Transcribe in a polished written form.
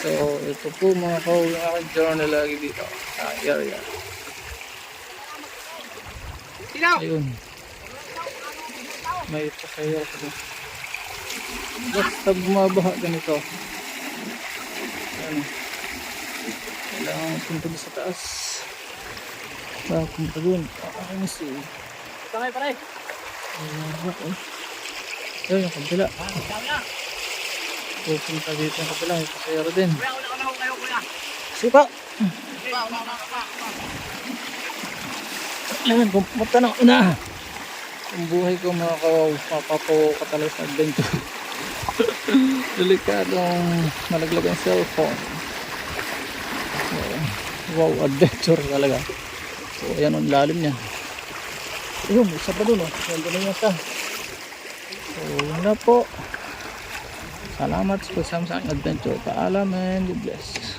So ito po mga kahawig ang aking journey lagi dito sa area. Ayun. May pasaya ko. Basta bumabaha ganito. Ayan. Kailangan punta doon sa taas. Punta doon. Aking si. Kamay pare. Ayun yung kabila. Pupunta dito yung kabila. May pasaya rin din. Suka! Ayan, pumunta ng una. Ang buhay ko mga kawaw, mapapakatalas na adventure. Delikadong malaglag ang cellphone. Wow, adventure talaga. So ayan ang lalim niyan. Ayun, isa pa dun. Nandun na yata. So yun na po. Salamat sa pagsama sa aking adventure. Paalam and God bless.